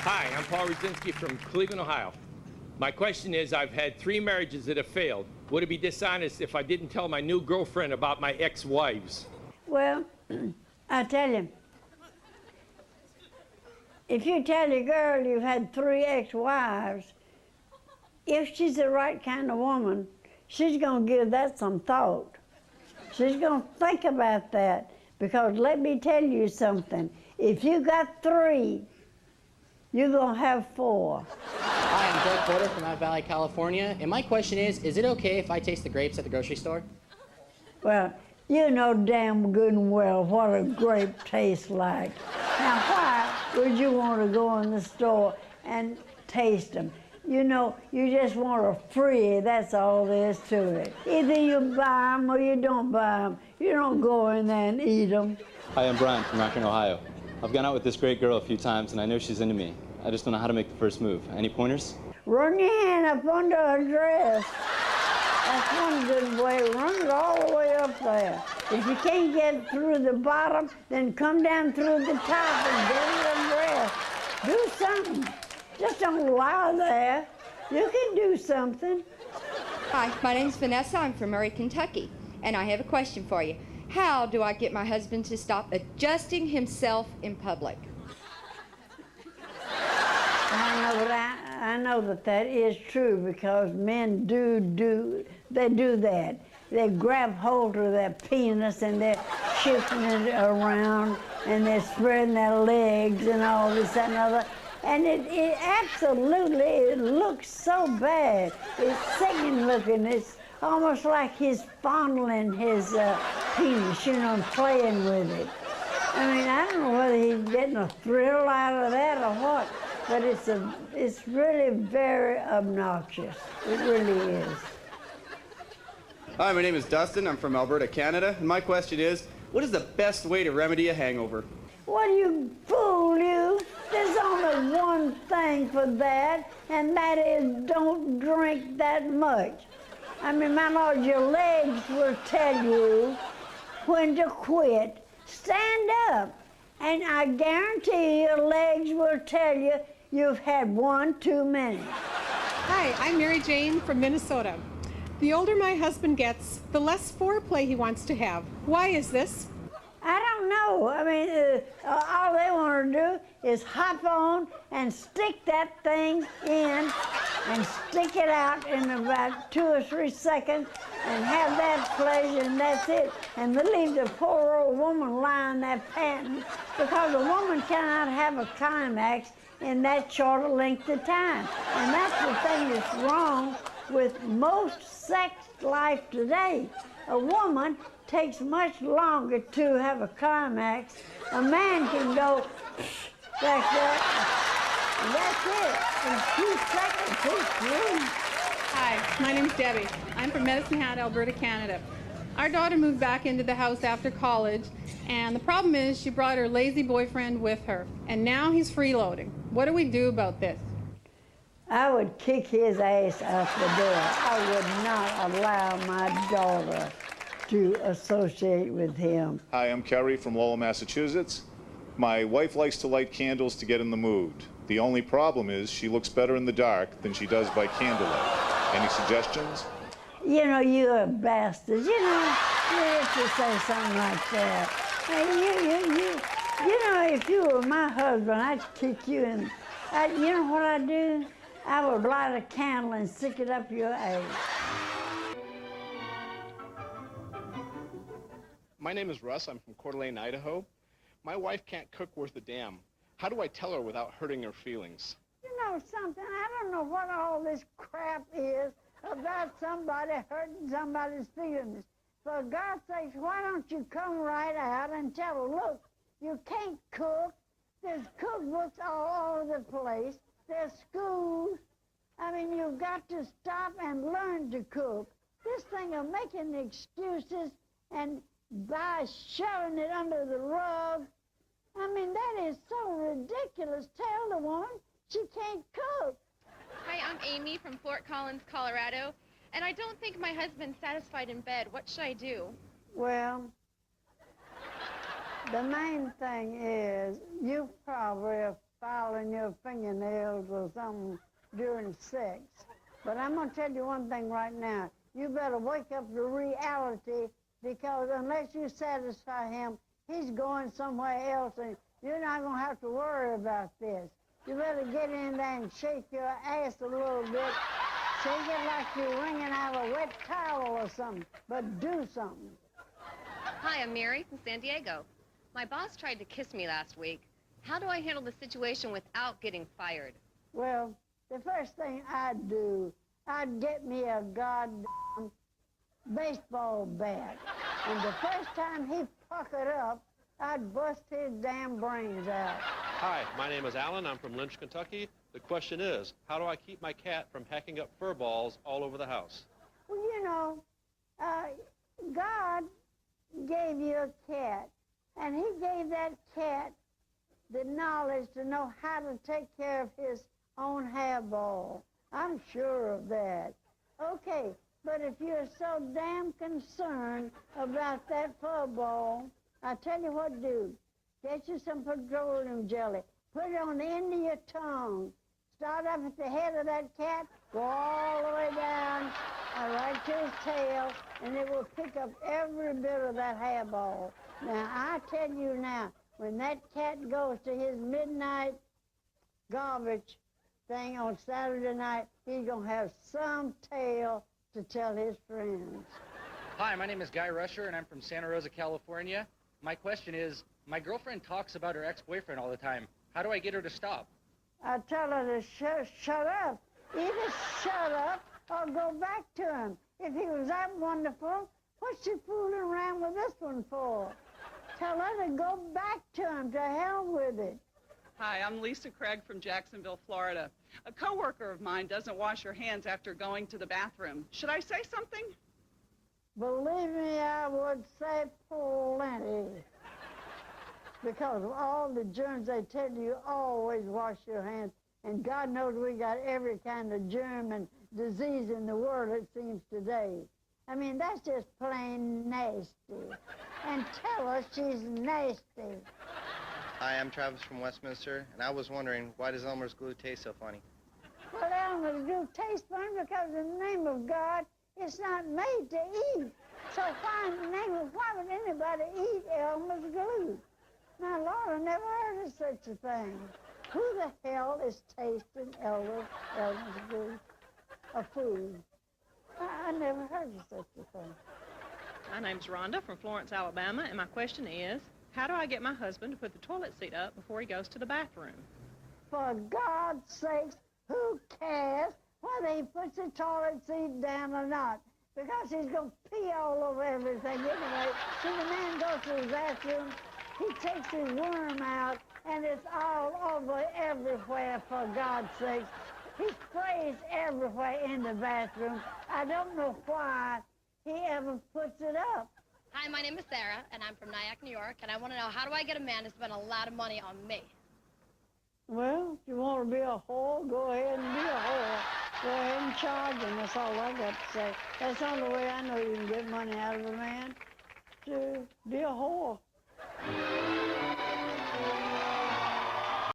Hi, I'm Paul Rosinski from Cleveland, Ohio. My question is, I've had 3 marriages that have failed. Would it be dishonest if I didn't tell my new girlfriend about my ex-wives? Well, I tell you, if you tell your girl you've had 3 ex-wives, if she's the right kind of woman, she's gonna give that some thought. She's gonna think about that, because let me tell you something. If you got 3, you're gonna have 4. Hi, I'm Joe Porter from Mount Valley, California, and my question is it okay if I taste the grapes at the grocery store? Well, you know damn good and well what a grape tastes like. Now, why would you want to go in the store and taste them? You know, you just want a free, that's all there is to it. Either you buy them or you don't buy them. You don't go in there and eat them. Hi, I'm Brian from Akron, Ohio. I've gone out with this great girl a few times, and I know she's into me. I just don't know how to make the first move. Any pointers? Run your hand up under her dress. That's one good way. Run it all the way up there. If you can't get through the bottom, then come down through the top and get it undressed. Do something. Just don't lie there. You can do something. Hi, my name's Vanessa. I'm from Murray, Kentucky, and I have a question for you. How do I get my husband to stop adjusting himself in public? I know that is true, because men do that. They grab hold of their penis and they're shifting it around and they're spreading their legs and all this, that, and other. And it absolutely, it looks so bad. It's sickening looking. It's almost like he's fondling his penis, you know, and playing with it. I mean, I don't know whether he's getting a thrill out of that or what, but it's really very obnoxious. It really is. Hi, my name is Dustin. I'm from Alberta, Canada, and my question is, what is the best way to remedy a hangover? What, you fool, you? There's only one thing for that, and that is don't drink that much. I mean, my Lord, your legs will tell you when to quit. Stand up, and I guarantee your legs will tell you you've had one too many. Hi, I'm Mary Jane from Minnesota. The older my husband gets, the less foreplay he wants to have. Why is this? I don't know. I mean, all they want to do is hop on and stick that thing in and stick it out in about 2 or 3 seconds and have that pleasure, and that's it. And they leave the poor old woman lying there panting, because a woman cannot have a climax in that short a length of time. And that's the thing that's wrong with most sex life today. A woman takes much longer to have a climax. A man can go like that, and that's it. In 2 seconds, he's through. Hi, my name's Debbie. I'm from Medicine Hat, Alberta, Canada. Our daughter moved back into the house after college, and the problem is she brought her lazy boyfriend with her, and now he's freeloading. What do we do about this? I would kick his ass out the door. I would not allow my daughter to associate with him. Hi, I'm Kerry from Lowell, Massachusetts. My wife likes to light candles to get in the mood. The only problem is she looks better in the dark than she does by candlelight. Any suggestions? You know, you're a bastard. You know, you have to say something like that. Hey, you know, if you were my husband, I'd kick you in. You know what I'd do? I would light a candle and stick it up your ass. My name is Russ. I'm from Coeur d'Alene, Idaho. My wife can't cook worth a damn. How do I tell her without hurting her feelings? You know something? I don't know what all this crap is about somebody hurting somebody's feelings. For God's sakes, why don't you come right out and tell her, look, you can't cook. There's cookbooks all over the place. There's schools. I mean, you've got to stop and learn to cook. This thing of making excuses and by shoving it under the rug, I mean, that is so ridiculous. Tell the woman she can't cook. Hi, I'm Amy from Fort Collins, Colorado, and I don't think my husband's satisfied in bed. What should I do? Well, the main thing is you probably are in your fingernails or something during sex. But I'm going to tell you one thing right now. You better wake up to reality, because unless you satisfy him, he's going somewhere else, and you're not going to have to worry about this. You better get in there and shake your ass a little bit. Shake it like you're wringing out a wet towel or something, but do something. Hi, I'm Mary from San Diego. My boss tried to kiss me last week. How do I handle the situation without getting fired? Well, the first thing I'd do, I'd get me a goddamn baseball bat. And the first time he puckered up, I'd bust his damn brains out. Hi, my name is Alan. I'm from Lynch, Kentucky. The question is, how do I keep my cat from hacking up fur balls all over the house? Well, you know, God gave you a cat, and he gave that cat the knowledge to know how to take care of his own hairball. I'm sure of that. Okay, but if you're so damn concerned about that fur ball, I tell you what to do. Get you some petroleum jelly. Put it on the end of your tongue. Start up at the head of that cat, go all the way down, right to his tail, and it will pick up every bit of that hairball. Now, I tell you now, when that cat goes to his midnight garbage thing on Saturday night, he's going to have some tale to tell his friends. Hi, my name is Guy Rusher, and I'm from Santa Rosa, California. My question is, my girlfriend talks about her ex-boyfriend all the time. How do I get her to stop? I tell her to shut up. Either shut up or go back to him. If he was that wonderful, what's she fooling around with this one for? Tell her to go back to him. To hell with it. Hi, I'm Lisa Craig from Jacksonville, Florida. A coworker of mine doesn't wash her hands after going to the bathroom. Should I say something? Believe me, I would say plenty. Because of all the germs they tell you, always wash your hands. And God knows we got every kind of germ and disease in the world, it seems, today. I mean, that's just plain nasty. And tell her she's nasty. Hi, I'm Travis from Westminster, and I was wondering, why does Elmer's glue taste so funny? Well, Elmer's glue tastes funny because in the name of God, it's not made to eat. So why in the name of, why would anybody eat Elmer's glue? Now, Lord, I never heard of such a thing. Who the hell is tasting Elmer's glue? A food. I never heard of such a thing. My name's Rhonda from Florence, Alabama, and my question is, how do I get my husband to put the toilet seat up before he goes to the bathroom? For God's sakes, who cares whether he puts the toilet seat down or not? Because he's going to pee all over everything anyway. See, the man goes to the bathroom, he takes his worm out, and it's all over everywhere, for God's sakes. He sprays everywhere in the bathroom. I don't know why he ever puts it up. Hi, my name is Sarah, and I'm from Nyack, New York, and I want to know, how do I get a man to spend a lot of money on me? Well, if you want to be a whore, go ahead and be a whore. Go ahead and charge him. That's all I got to say. That's the only way I know you can get money out of a man, to be a whore.